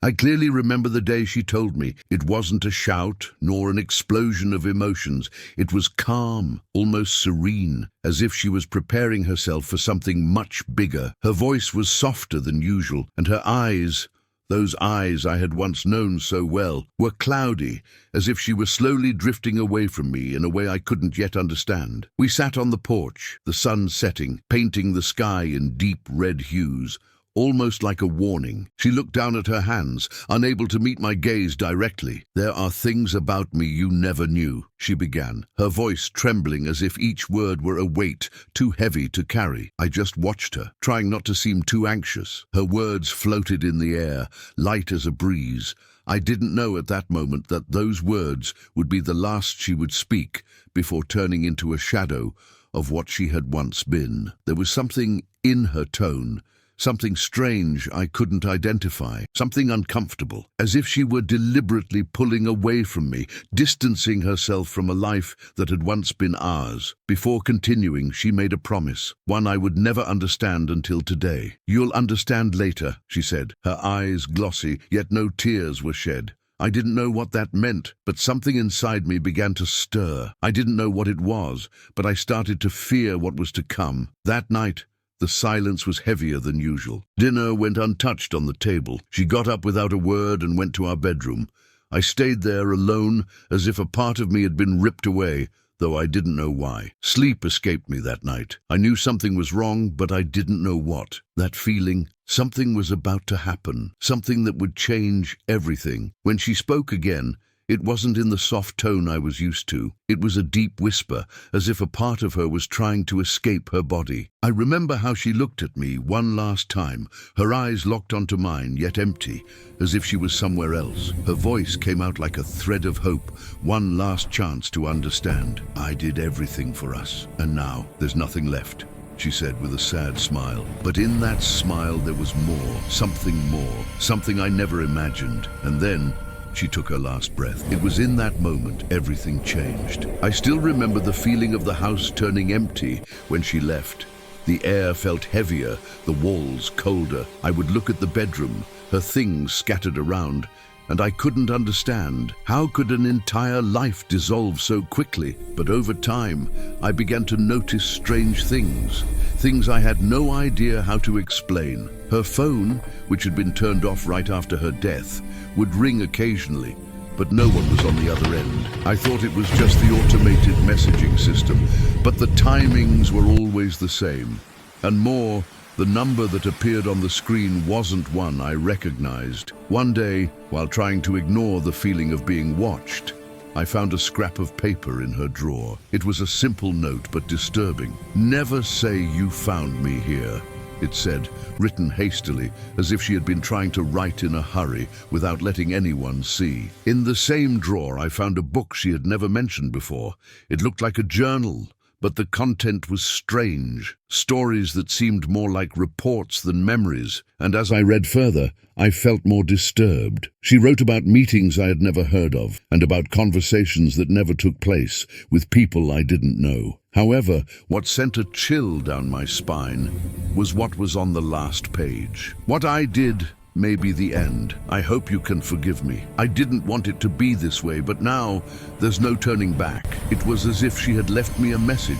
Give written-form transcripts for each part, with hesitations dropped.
I clearly remember the day she told me. It wasn't a shout, nor an explosion of emotions. It was calm, almost serene, as if she was preparing herself for something much bigger. Her voice was softer than usual, and her eyes, those eyes I had once known so well, were cloudy, as if she were slowly drifting away from me in a way I couldn't yet understand. We sat on the porch, the sun setting, painting the sky in deep red hues, almost like a warning. She looked down at her hands, unable to meet my gaze directly. "There are things about me you never knew," she began, her voice trembling as if each word were a weight too heavy to carry. I just watched her, trying not to seem too anxious. Her words floated in the air, light as a breeze. I didn't know at that moment that those words would be the last she would speak before turning into a shadow of what she had once been. There was something in her tone, something strange I couldn't identify, something uncomfortable, as if she were deliberately pulling away from me, distancing herself from a life that had once been ours. Before continuing, she made a promise, one I would never understand until today. "You'll understand later," she said, her eyes glossy, yet no tears were shed. I didn't know what that meant, but something inside me began to stir. I didn't know what it was, but I started to fear what was to come. That night, the silence was heavier than usual. Dinner went untouched on the table. She got up without a word and went to our bedroom. I stayed there alone, as if a part of me had been ripped away, though I didn't know why. Sleep escaped me that night. I knew something was wrong, but I didn't know what. That feeling, something was about to happen, something that would change everything. When she spoke again, it wasn't in the soft tone I was used to. It was a deep whisper, as if a part of her was trying to escape her body. I remember how she looked at me one last time, her eyes locked onto mine, yet empty, as if she was somewhere else. Her voice came out like a thread of hope, one last chance to understand. "I did everything for us, and now there's nothing left," she said with a sad smile. But in that smile there was more, something I never imagined. And then she took her last breath. It was in that moment everything changed. I still remember the feeling of the house turning empty when she left. The air felt heavier, the walls colder. I would look at the bedroom, her things scattered around, and I couldn't understand. How could an entire life dissolve so quickly? But over time, I began to notice strange things I had no idea how to explain. Her phone, which had been turned off right after her death, would ring occasionally, but no one was on the other end. I thought it was just the automated messaging system, but the timings were always the same. And more, the number that appeared on the screen wasn't one I recognized. One day, while trying to ignore the feeling of being watched, I found a scrap of paper in her drawer. It was a simple note, but disturbing. "Never say you found me here," it said, written hastily, as if she had been trying to write in a hurry without letting anyone see. In the same drawer, I found a book she had never mentioned before. It looked like a journal, but the content was strange. Stories that seemed more like reports than memories, and as I read further, I felt more disturbed. She wrote about meetings I had never heard of, and about conversations that never took place with people I didn't know. However, what sent a chill down my spine was what was on the last page. "What I did may be the end. I hope you can forgive me. I didn't want it to be this way, but now there's no turning back." It was as if she had left me a message,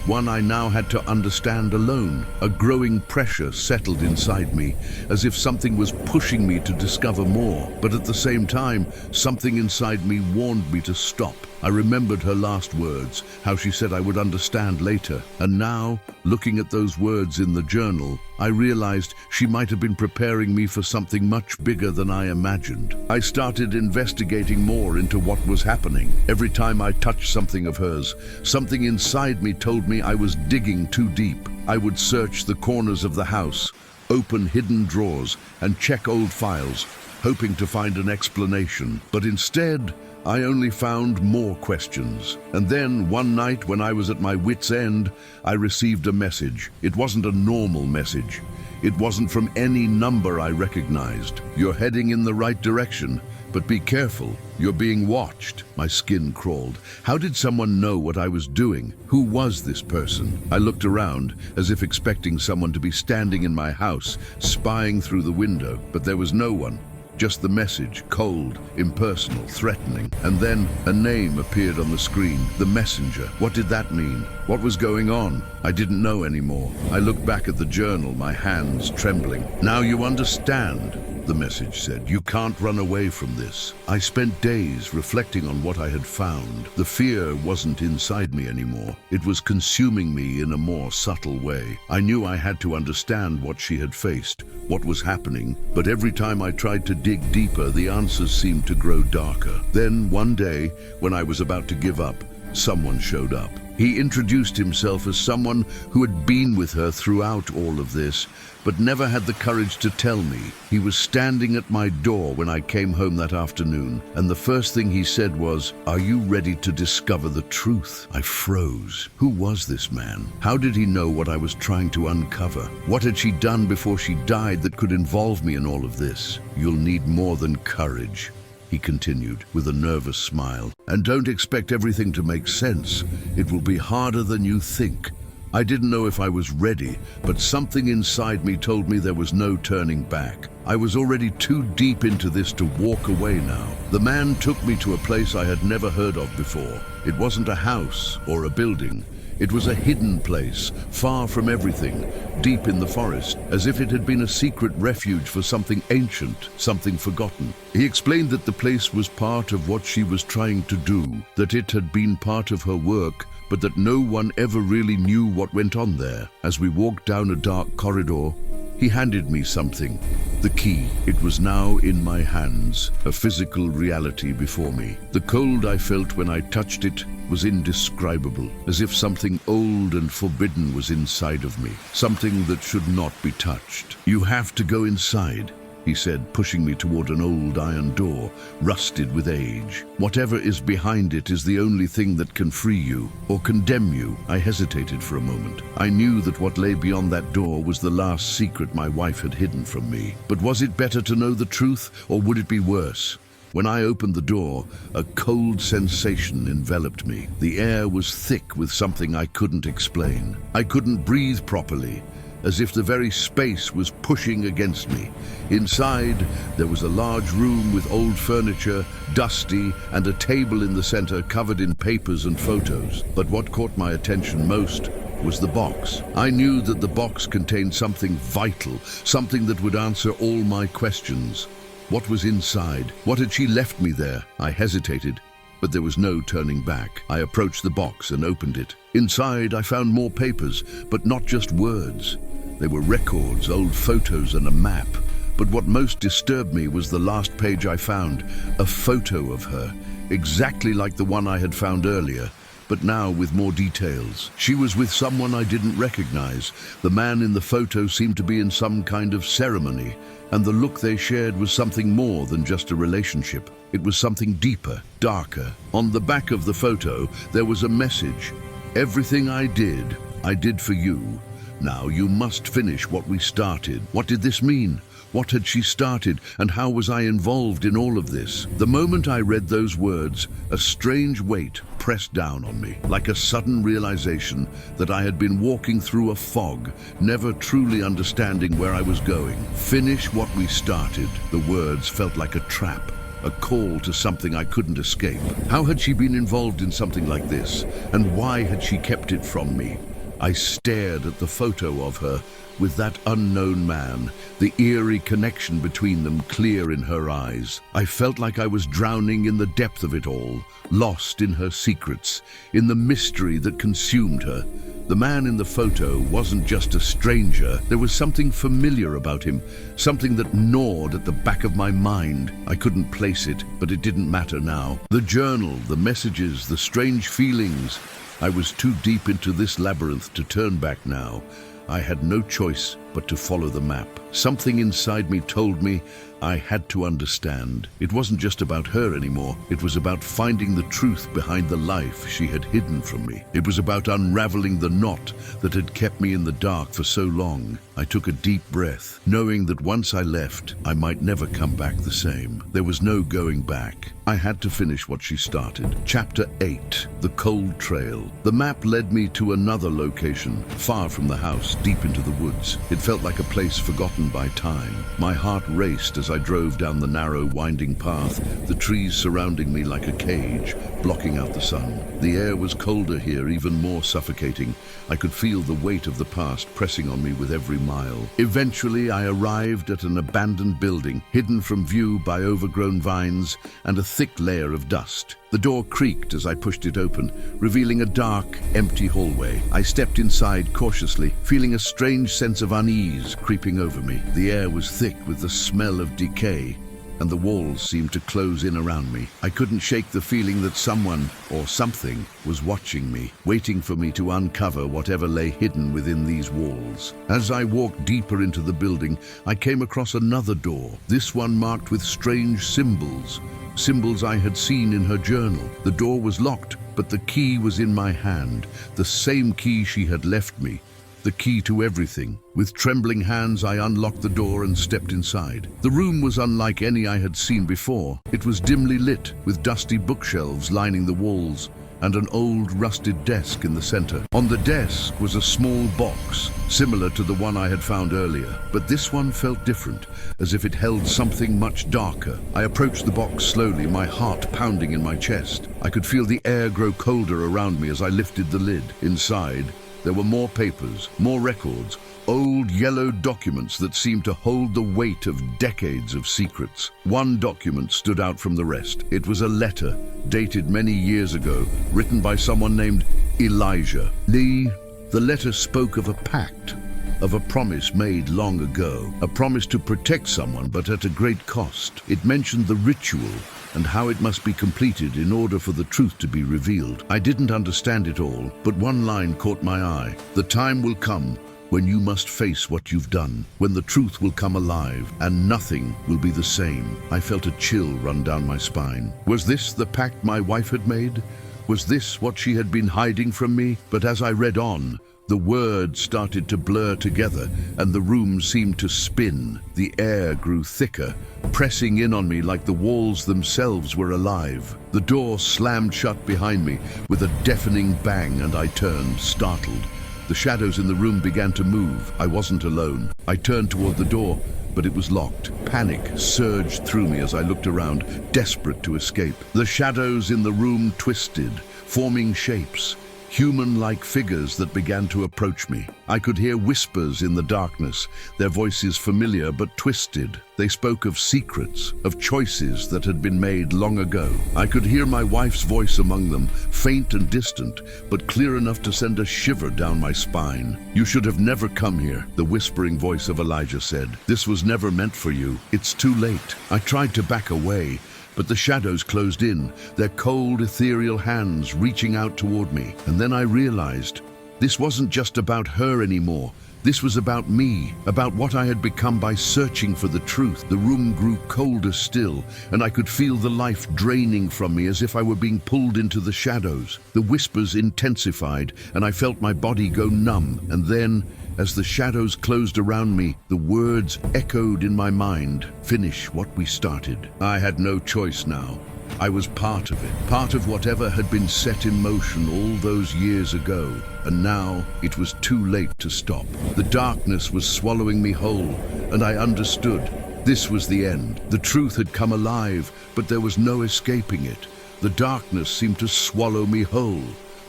one I now had to understand alone. A growing pressure settled inside me, as if something was pushing me to discover more. But at the same time, something inside me warned me to stop. I remembered her last words, how she said I would understand later. And now, looking at those words in the journal, I realized she might have been preparing me for something much bigger than I imagined. I started investigating more into what was happening. Every time I touched something of hers, something inside me told me I was digging too deep. I would search the corners of the house, open hidden drawers, and check old files, hoping to find an explanation. But instead, I only found more questions. And then, one night when I was at my wit's end, I received a message. It wasn't a normal message. It wasn't from any number I recognized. "You're heading in the right direction, but be careful. You're being watched." My skin crawled. How did someone know what I was doing? Who was this person? I looked around, as if expecting someone to be standing in my house, spying through the window, but there was no one. Just the message, cold, impersonal, threatening. And then a name appeared on the screen, the messenger. What did that mean? What was going on? I didn't know anymore. I looked back at the journal, my hands trembling. "Now you understand," the message said. "You can't run away from this." I spent days reflecting on what I had found. The fear wasn't inside me anymore. It was consuming me in a more subtle way. I knew I had to understand what she had faced, what was happening, but every time I tried to dig deeper, the answers seemed to grow darker. Then, one day, when I was about to give up, someone showed up. He introduced himself as someone who had been with her throughout all of this, but never had the courage to tell me. He was standing at my door when I came home that afternoon, and the first thing he said was, "Are you ready to discover the truth?" I froze. Who was this man? How did he know what I was trying to uncover? What had she done before she died that could involve me in all of this? "You'll need more than courage," he continued with a nervous smile. "And don't expect everything to make sense. It will be harder than you think." I didn't know if I was ready, but something inside me told me there was no turning back. I was already too deep into this to walk away now. The man took me to a place I had never heard of before. It wasn't a house or a building. It was a hidden place, far from everything, deep in the forest, as if it had been a secret refuge for something ancient, something forgotten. He explained that the place was part of what she was trying to do, that it had been part of her work, but that no one ever really knew what went on there. As we walked down a dark corridor, he handed me something, the key. It was now in my hands, a physical reality before me. The cold I felt when I touched it was indescribable, as if something old and forbidden was inside of me, something that should not be touched. "You have to go inside," he said, pushing me toward an old iron door, rusted with age. "Whatever is behind it is the only thing that can free you, or condemn you." I hesitated for a moment. I knew that what lay beyond that door was the last secret my wife had hidden from me. But was it better to know the truth, or would it be worse? When I opened the door, a cold sensation enveloped me. The air was thick with something I couldn't explain. I couldn't breathe properly, as if the very space was pushing against me. Inside, there was a large room with old furniture, dusty, and a table in the center covered in papers and photos. But what caught my attention most was the box. I knew that the box contained something vital, something that would answer all my questions. What was inside? What had she left me there? I hesitated, but there was no turning back. I approached the box and opened it. Inside, I found more papers, but not just words. They were records, old photos, and a map. But what most disturbed me was the last page I found, a photo of her, exactly like the one I had found earlier, but now with more details. She was with someone I didn't recognize. The man in the photo seemed to be in some kind of ceremony, and the look they shared was something more than just a relationship. It was something deeper, darker. On the back of the photo, there was a message. "Everything I did for you. Now you must finish what we started." What did this mean? What had she started, and how was I involved in all of this? The moment I read those words, a strange weight pressed down on me, like a sudden realization that I had been walking through a fog, never truly understanding where I was going. Finish what we started. The words felt like a trap, a call to something I couldn't escape. How had she been involved in something like this, and why had she kept it from me? I stared at the photo of her with that unknown man, the eerie connection between them clear in her eyes. I felt like I was drowning in the depth of it all, lost in her secrets, in the mystery that consumed her. The man in the photo wasn't just a stranger. There was something familiar about him, something that gnawed at the back of my mind. I couldn't place it, but it didn't matter now. The journal, the messages, the strange feelings. I was too deep into this labyrinth to turn back now. I had no choice but to follow the map. Something inside me told me I had to understand. It wasn't just about her anymore. It was about finding the truth behind the life she had hidden from me. It was about unraveling the knot that had kept me in the dark for so long. I took a deep breath, knowing that once I left, I might never come back the same. There was no going back. I had to finish what she started. Chapter 8, The Cold Trail. The map led me to another location, far from the house, deep into the woods. It felt like a place forgotten by time. My heart raced as I drove down the narrow, winding path, the trees surrounding me like a cage, blocking out the sun. The air was colder here, even more suffocating. I could feel the weight of the past pressing on me with every mile. Eventually, I arrived at an abandoned building, hidden from view by overgrown vines and a thick layer of dust. The door creaked as I pushed it open, revealing a dark, empty hallway. I stepped inside cautiously, feeling a strange sense of unease creeping over me. The air was thick with the smell of decay, and the walls seemed to close in around me. I couldn't shake the feeling that someone, or something, was watching me, waiting for me to uncover whatever lay hidden within these walls. As I walked deeper into the building, I came across another door, this one marked with strange symbols. Symbols I had seen in her journal. The door was locked, but the key was in my hand, the same key she had left me, the key to everything. With trembling hands, I unlocked the door and stepped inside. The room was unlike any I had seen before. It was dimly lit, with dusty bookshelves lining the walls, and an old rusted desk in the center. On the desk was a small box, similar to the one I had found earlier, but this one felt different, as if it held something much darker. I approached the box slowly, my heart pounding in my chest. I could feel the air grow colder around me as I lifted the lid. Inside, there were more papers, more records, old yellow documents that seemed to hold the weight of decades of secrets. One document stood out from the rest. It was a letter, dated many years ago, written by someone named Elijah. The letter spoke of a pact, of a promise made long ago, a promise to protect someone but at a great cost. It mentioned the ritual and how it must be completed in order for the truth to be revealed. I didn't understand it all, but one line caught my eye. The time will come when you must face what you've done, when the truth will come alive, and nothing will be the same. I felt a chill run down my spine. Was this the pact my wife had made? Was this what she had been hiding from me? But as I read on, the words started to blur together, and the room seemed to spin. The air grew thicker, pressing in on me like the walls themselves were alive. The door slammed shut behind me with a deafening bang, and I turned, startled. The shadows in the room began to move. I wasn't alone. I turned toward the door, but it was locked. Panic surged through me as I looked around, desperate to escape. The shadows in the room twisted, forming shapes, human-like figures that began to approach me. I could hear whispers in the darkness, their voices familiar but twisted. They spoke of secrets, of choices that had been made long ago. I could hear my wife's voice among them, faint and distant, but clear enough to send a shiver down my spine. "You should have never come here," the whispering voice of Elijah said. "This was never meant for you. It's too late." I tried to back away, but the shadows closed in, their cold, ethereal hands reaching out toward me. And then I realized this wasn't just about her anymore. This was about me, about what I had become by searching for the truth. The room grew colder still, and I could feel the life draining from me as if I were being pulled into the shadows. The whispers intensified, and I felt my body go numb. And then, as the shadows closed around me, the words echoed in my mind, "Finish what we started." I had no choice now. I was part of it, part of whatever had been set in motion all those years ago, and now it was too late to stop. The darkness was swallowing me whole, and I understood. This was the end. The truth had come alive, but there was no escaping it. The darkness seemed to swallow me whole,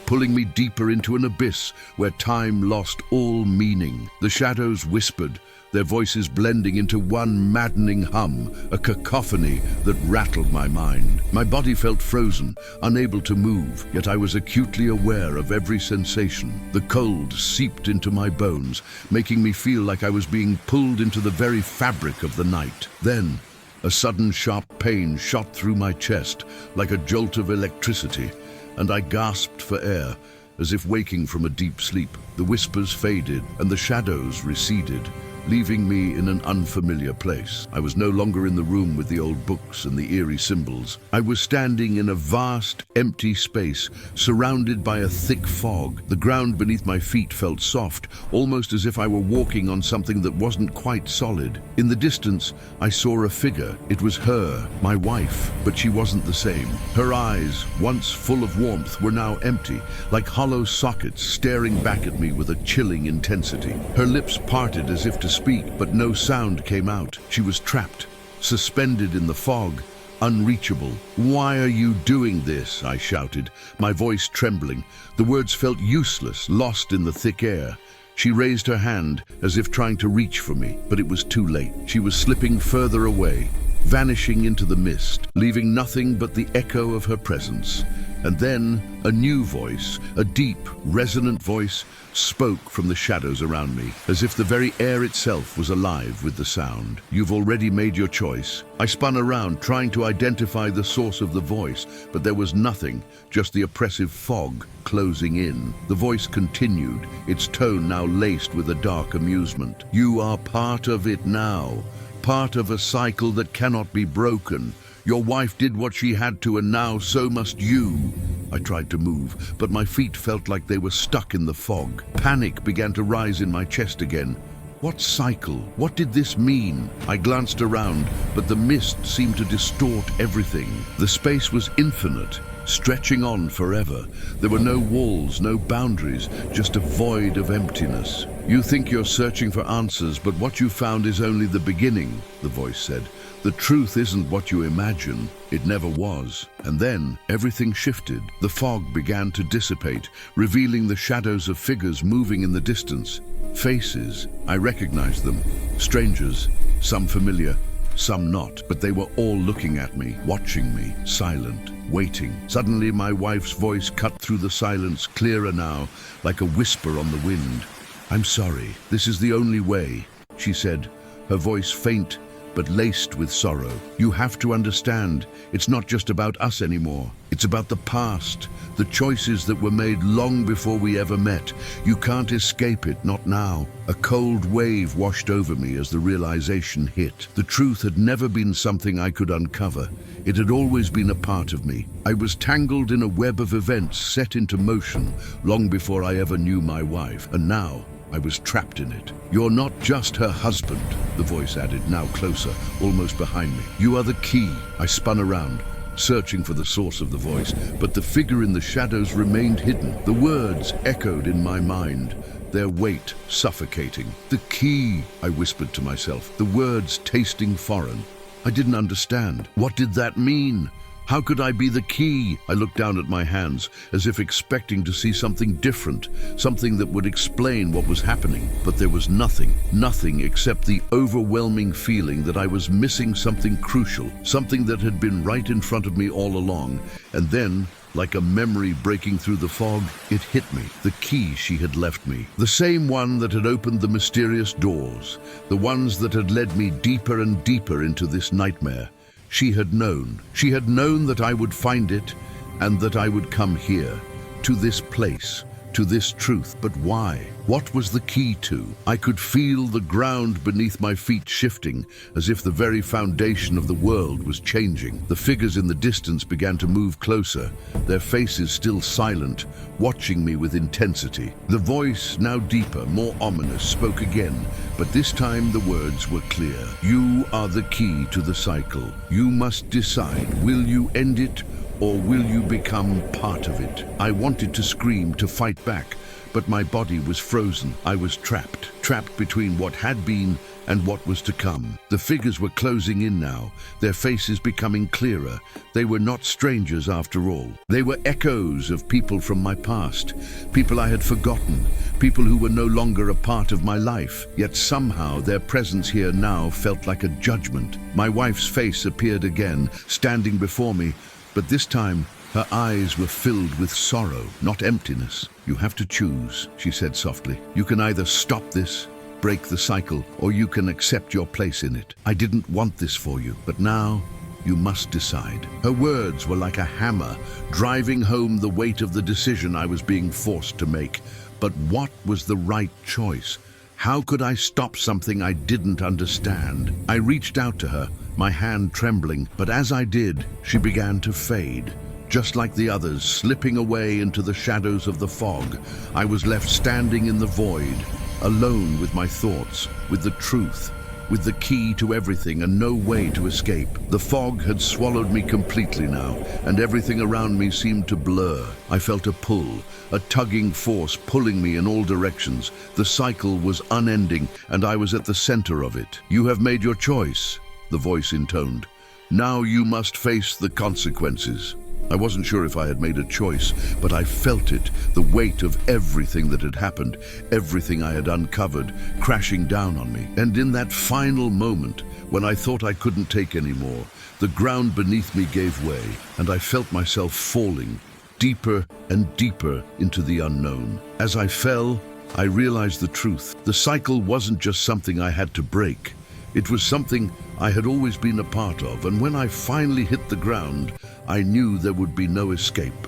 pulling me deeper into an abyss where time lost all meaning. The shadows whispered, their voices blending into one maddening hum, a cacophony that rattled my mind. My body felt frozen, unable to move, yet I was acutely aware of every sensation. The cold seeped into my bones, making me feel like I was being pulled into the very fabric of the night. Then, a sudden sharp pain shot through my chest, like a jolt of electricity, and I gasped for air, as if waking from a deep sleep. The whispers faded, and the shadows receded, leaving me in an unfamiliar place. I was no longer in the room with the old books and the eerie symbols. I was standing in a vast, empty space, surrounded by a thick fog. The ground beneath my feet felt soft, almost as if I were walking on something that wasn't quite solid. In the distance, I saw a figure. It was her, my wife, but she wasn't the same. Her eyes, once full of warmth, were now empty, like hollow sockets staring back at me with a chilling intensity. Her lips parted as if to speak, but no sound came out. She was trapped, suspended in the fog, unreachable. "Why are you doing this?" I shouted, my voice trembling. The words felt useless, lost in the thick air. She raised her hand, as if trying to reach for me, but it was too late. She was slipping further away, vanishing into the mist, leaving nothing but the echo of her presence. And then a new voice, a deep, resonant voice, spoke from the shadows around me, as if the very air itself was alive with the sound. "You've already made your choice." I spun around, trying to identify the source of the voice, but there was nothing, just the oppressive fog closing in. The voice continued, its tone now laced with a dark amusement. "You are part of it now, part of a cycle that cannot be broken. Your wife did what she had to, and now so must you." I tried to move, but my feet felt like they were stuck in the fog. Panic began to rise in my chest again. What cycle? What did this mean? I glanced around, but the mist seemed to distort everything. The space was infinite, stretching on forever. There were no walls, no boundaries, just a void of emptiness. "You think you're searching for answers, but what you found is only the beginning," the voice said. "The truth isn't what you imagine. It never was." And then everything shifted. The fog began to dissipate, revealing the shadows of figures moving in the distance. Faces. I recognized them. Strangers, some familiar, some not, but they were all looking at me, watching me, silent, waiting. Suddenly my wife's voice cut through the silence, clearer now, like a whisper on the wind. "I'm sorry. This is the only way," she said, her voice faint but laced with sorrow. "You have to understand, it's not just about us anymore. It's about the past, the choices that were made long before we ever met. You can't escape it, not now." A cold wave washed over me as the realization hit. The truth had never been something I could uncover. It had always been a part of me. I was tangled in a web of events set into motion long before I ever knew my wife, and now I was trapped in it. "You're not just her husband," the voice added, now closer, almost behind me. "You are the key." I spun around, searching for the source of the voice, but the figure in the shadows remained hidden. The words echoed in my mind, their weight suffocating. "The key," I whispered to myself, the words tasting foreign. I didn't understand. What did that mean? How could I be the key? I looked down at my hands, as if expecting to see something different, something that would explain what was happening. But there was nothing except the overwhelming feeling that I was missing something crucial, something that had been right in front of me all along. And then, like a memory breaking through the fog, it hit me. The key she had left me. The same one that had opened the mysterious doors, the ones that had led me deeper and deeper into this nightmare. She had known that I would find it, and that I would come here, to this place, to this truth. But why? What was the key to? I could feel the ground beneath my feet shifting, as if the very foundation of the world was changing. The figures in the distance began to move closer, their faces still silent, watching me with intensity. The voice, now deeper, more ominous, spoke again, but this time the words were clear. "You are the key to the cycle. You must decide, will you end it, or will you become part of it?" I wanted to scream, to fight back, but my body was frozen. I was trapped between what had been and what was to come. The figures were closing in now, their faces becoming clearer. They were not strangers after all. They were echoes of people from my past, people I had forgotten, people who were no longer a part of my life. Yet somehow their presence here now felt like a judgment. My wife's face appeared again, standing before me, but this time her eyes were filled with sorrow, not emptiness. "You have to choose," she said softly. "You can either stop this, break the cycle, or you can accept your place in it. I didn't want this for you, but now you must decide." Her words were like a hammer, driving home the weight of the decision I was being forced to make. But what was the right choice? How could I stop something I didn't understand? I reached out to her, my hand trembling, but as I did, she began to fade. Just like the others, slipping away into the shadows of the fog, I was left standing in the void, alone with my thoughts, with the truth, with the key to everything and no way to escape. The fog had swallowed me completely now, and everything around me seemed to blur. I felt a pull, a tugging force pulling me in all directions. The cycle was unending, and I was at the center of it. "You have made your choice," the voice intoned. "Now you must face the consequences." I wasn't sure if I had made a choice, but I felt it, the weight of everything that had happened, everything I had uncovered, crashing down on me. And in that final moment, when I thought I couldn't take any more, the ground beneath me gave way, and I felt myself falling, deeper and deeper into the unknown. As I fell, I realized the truth. The cycle wasn't just something I had to break. It was something I had always been a part of, and when I finally hit the ground, I knew there would be no escape.